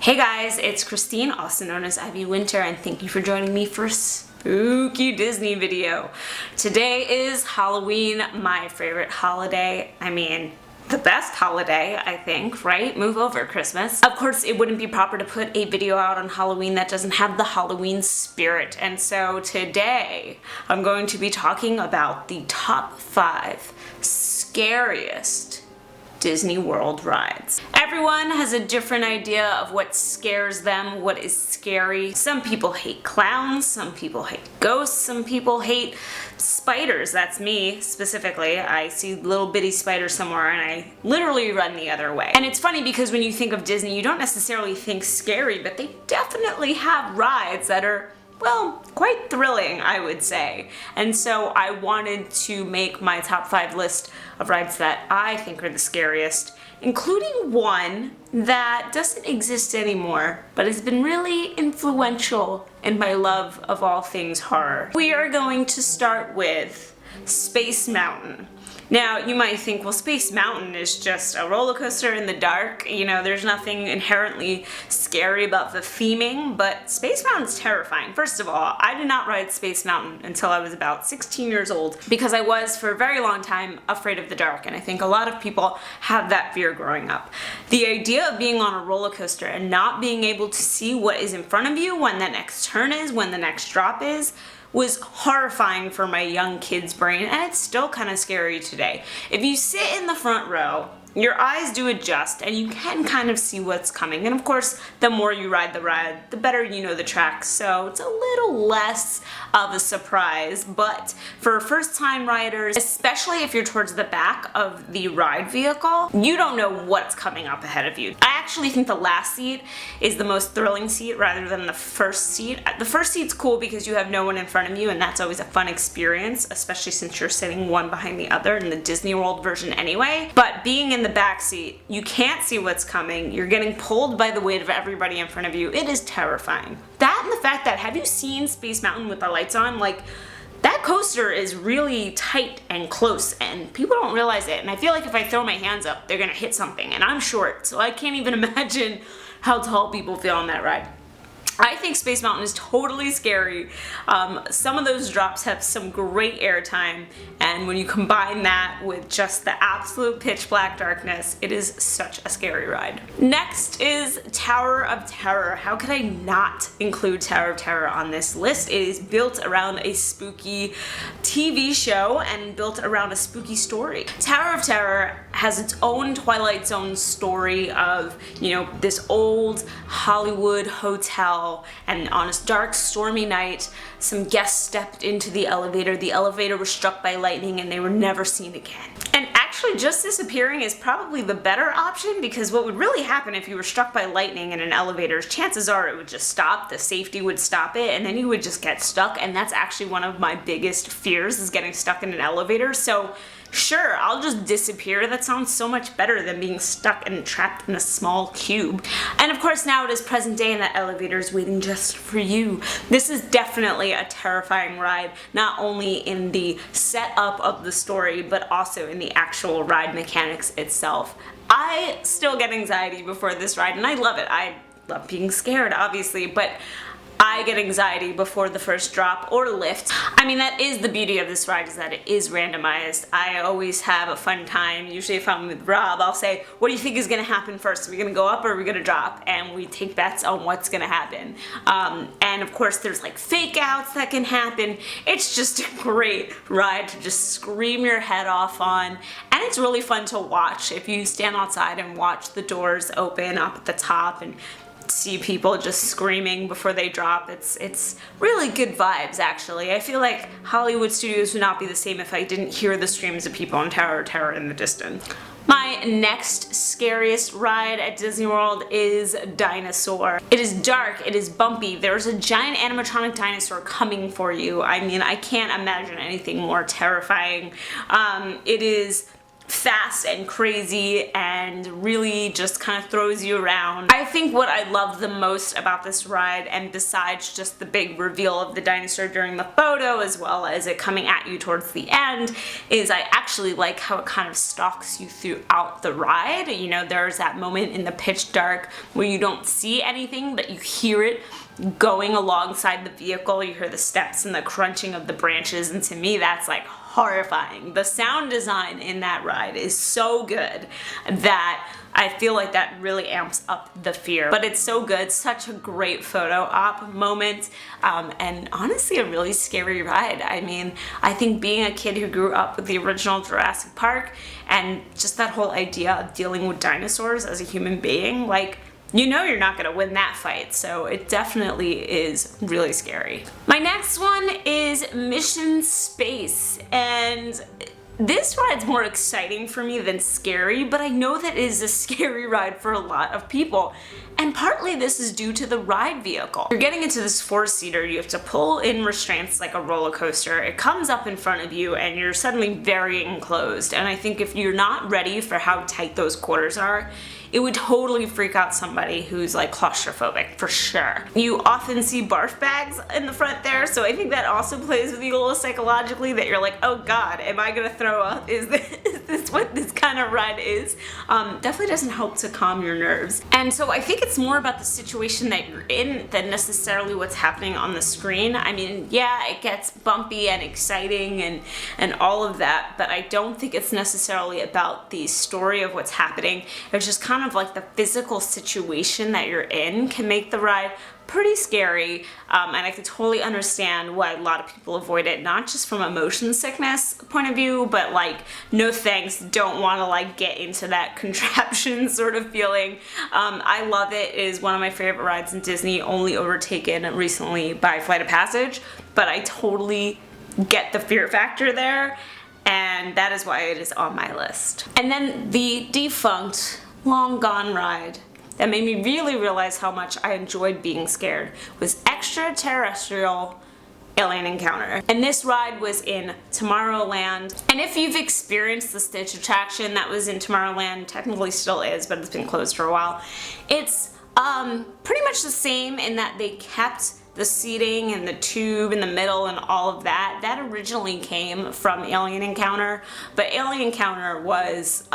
Hey guys, it's Christine, also known as IvyWinter, and thank you for joining me for a spooky Disney video. Today is Halloween, my favorite holiday. I mean, the best holiday, I think, right? Move over, Christmas. Of course, it wouldn't be proper to put a video out on Halloween that doesn't have the Halloween spirit, and so today I'm going to be talking about the top 5 scariest Disney World rides. Everyone has a different idea of what scares them, what is scary. Some people hate clowns, some people hate ghosts, some people hate spiders. That's me specifically. I see little bitty spiders somewhere and I literally run the other way. And it's funny because when you think of Disney, you don't necessarily think scary, but they definitely have rides that are, well, quite thrilling, I would say. And so I wanted to make my top 5 list of rides that I think are the scariest, including one that doesn't exist anymore, but has been really influential in my love of all things horror. We are going to start with Space Mountain. Now, you might think, well, Space Mountain is just a roller coaster in the dark. You know, there's nothing inherently scary about the theming, but Space Mountain's terrifying. First of all, I did not ride Space Mountain until I was about 16 years old because I was, for a very long time, afraid of the dark, and I think a lot of people have that fear growing up. The idea of being on a roller coaster and not being able to see what is in front of you, when the next turn is, when the next drop is, was horrifying for my young kid's brain, and it's still kind of scary today. If you sit in the front row, your eyes do adjust and you can kind of see what's coming. And of course, the more you ride the ride, the better you know the tracks, so it's a little less of a surprise. But for first-time riders, especially if you're towards the back of the ride vehicle, you don't know what's coming up ahead of you. I actually think the last seat is the most thrilling seat rather than the first seat. The first seat's cool because you have no one in front of you, and that's always a fun experience, especially since you're sitting one behind the other in the Disney World version anyway. But being in the back seat, you can't see what's coming. You're getting pulled by the weight of everybody in front of you. It is terrifying. That and the fact that, have you seen Space Mountain with the lights on? Like, that coaster is really tight and close and people don't realize it. And I feel like if I throw my hands up, they're gonna hit something, and I'm short, so I can't even imagine how tall people feel on that ride. I think Space Mountain is totally scary. Some of those drops have some great airtime, and when you combine that with just the absolute pitch black darkness, it is such a scary ride. Next is Tower of Terror. How could I not include Tower of Terror on this list? It is built around a spooky TV show and built around a spooky story. Tower of Terror has its own Twilight Zone story of, you know, this old Hollywood hotel, and on a dark, stormy night, some guests stepped into the elevator was struck by lightning, and they were never seen again. And actually, just disappearing is probably the better option, because what would really happen if you were struck by lightning in an elevator, chances are it would just stop, the safety would stop it, and then you would just get stuck, and that's actually one of my biggest fears, is getting stuck in an elevator. So sure, I'll just disappear. That sounds so much better than being stuck and trapped in a small cube. And of course, now it is present day and that elevator is waiting just for you. This is definitely a terrifying ride, not only in the setup of the story, but also in the actual ride mechanics itself. I still get anxiety before this ride, and I love it. I love being scared, obviously, but I get anxiety before the first drop or lift. I mean, that is the beauty of this ride, is that it is randomized. I always have a fun time. Usually if I'm with Rob, I'll say, what do you think is gonna happen first? Are we gonna go up or are we gonna drop? And we take bets on what's gonna happen. And of course there's like fake outs that can happen. It's just a great ride to just scream your head off on. And it's really fun to watch if you stand outside and watch the doors open up at the top and see people just screaming before they drop. It's really good vibes, actually. I feel like Hollywood studios would not be the same if I didn't hear the screams of people in Tower of Terror in the distance. My next scariest ride at Disney World is DINOSAUR. It is dark, it is bumpy, there's a giant animatronic dinosaur coming for you. I mean, I can't imagine anything more terrifying. It is fast and crazy and really just kind of throws you around. I think what I love the most about this ride, and besides just the big reveal of the dinosaur during the photo as well as it coming at you towards the end, is I actually like how it kind of stalks you throughout the ride. You know, there's that moment in the pitch dark where you don't see anything but you hear it going alongside the vehicle. You hear the steps and the crunching of the branches, and to me that's like horrifying. The sound design in that ride is so good that I feel like that really amps up the fear. But it's so good, such a great photo op moment, and honestly a really scary ride. I mean, I think being a kid who grew up with the original Jurassic Park and just that whole idea of dealing with dinosaurs as a human being, like, you know you're not gonna win that fight, so it definitely is really scary. My next one is Mission Space, and this ride's more exciting for me than scary, but I know that it is a scary ride for a lot of people. And partly this is due to the ride vehicle. You're getting into this four-seater, you have to pull in restraints like a roller coaster. It comes up in front of you and you're suddenly very enclosed. And I think if you're not ready for how tight those quarters are, it would totally freak out somebody who's like claustrophobic, for sure. You often see barf bags in the front there, so I think that also plays with you a little psychologically, that you're like, oh god, am I gonna throw up? Is this what this kind of ride is? Definitely doesn't help to calm your nerves. And so I think it's more about the situation that you're in than necessarily what's happening on the screen. I mean, yeah, it gets bumpy and exciting and all of that, but I don't think it's necessarily about the story of what's happening. It's just kind of like the physical situation that you're in can make the ride pretty scary, and I can totally understand why a lot of people avoid it, not just from a motion sickness point of view, but like, no thanks, don't want to like get into that contraption sort of feeling. I love it. It is one of my favorite rides in Disney, only overtaken recently by Flight of Passage, but I totally get the fear factor there, and that is why it is on my list. And then the defunct long gone ride that made me really realize how much I enjoyed being scared was Extraterrestrial Alien Encounter. And this ride was in Tomorrowland. And if you've experienced the Stitch attraction that was in Tomorrowland, technically still is, but it's been closed for a while, it's pretty much the same in that they kept the seating and the tube in the middle and all of that. That originally came from Alien Encounter, but Alien Encounter was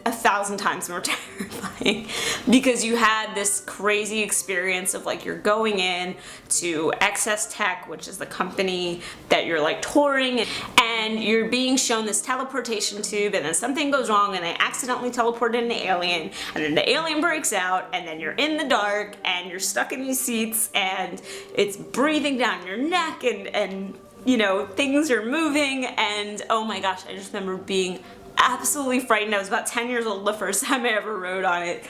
1,000 times more terrifying because you had this crazy experience of like, you're going in to Excess Tech, which is the company that you're like touring, and you're being shown this teleportation tube, and then something goes wrong and they accidentally teleport in an alien, and then the alien breaks out, and then you're in the dark and you're stuck in these seats and it's breathing down your neck, and you know, things are moving, and oh my gosh, I just remember being absolutely frightened. I was about 10 years old the first time I ever rode on it,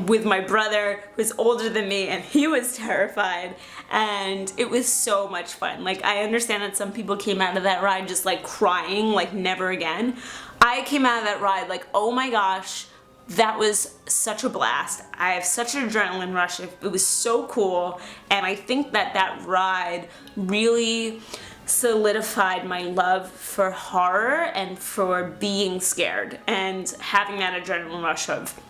with my brother who's older than me, and he was terrified, and it was so much fun. Like, I understand that some people came out of that ride just like crying, like never again. I came out of that ride like, oh my gosh, that was such a blast. I have such an adrenaline rush. It was so cool, and I think that that ride really solidified my love for horror and for being scared and having that adrenaline rush of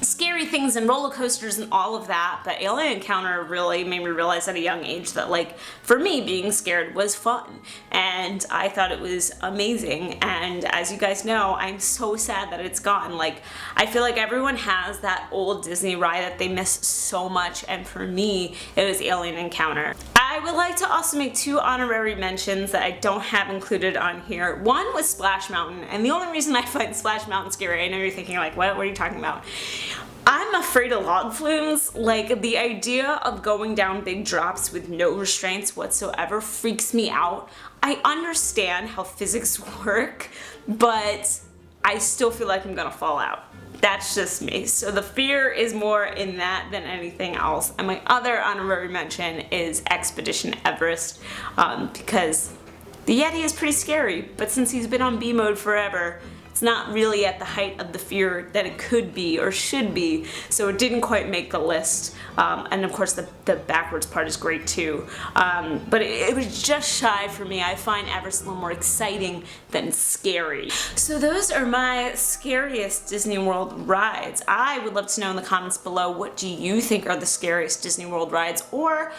scary things and roller coasters and all of that. But Alien Encounter really made me realize at a young age that, like, for me, being scared was fun, and I thought it was amazing. And as you guys know, I'm so sad that it's gone. Like, I feel like everyone has that old Disney ride that they miss so much, and for me, it was Alien Encounter. I would like to also make two honorary mentions that I don't have included on here. One was Splash Mountain, and the only reason I find Splash Mountain scary, I know you're thinking like, what are you talking about? I'm afraid of log flumes. Like, the idea of going down big drops with no restraints whatsoever freaks me out. I understand how physics work, but I still feel like I'm gonna fall out. That's just me. So the fear is more in that than anything else. And my other honorary mention is Expedition Everest, because the Yeti is pretty scary, but since he's been on B mode forever, it's not really at the height of the fear that it could be or should be, so it didn't quite make the list. And of course the backwards part is great too. But it was just shy for me. I find Everest a little more exciting than scary. So those are my scariest Disney World rides. I would love to know in the comments below, what do you think are the scariest Disney World rides? Or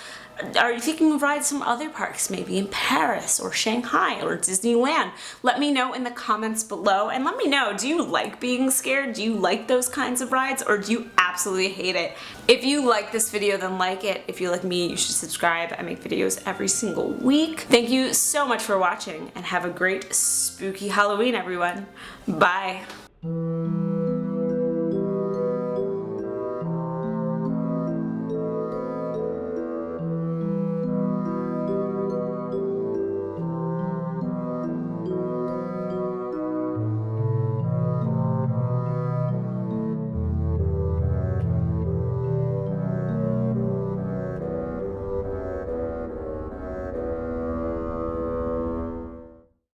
are you thinking of rides from other parks, maybe in Paris or Shanghai or Disneyland? Let me know in the comments below, and let me know, do you like being scared? Do you like those kinds of rides, or do you absolutely hate it? If you like this video, then like it. If you like me, you should subscribe. I make videos every single week. Thank you so much for watching, and have a great spooky Halloween, everyone. Bye.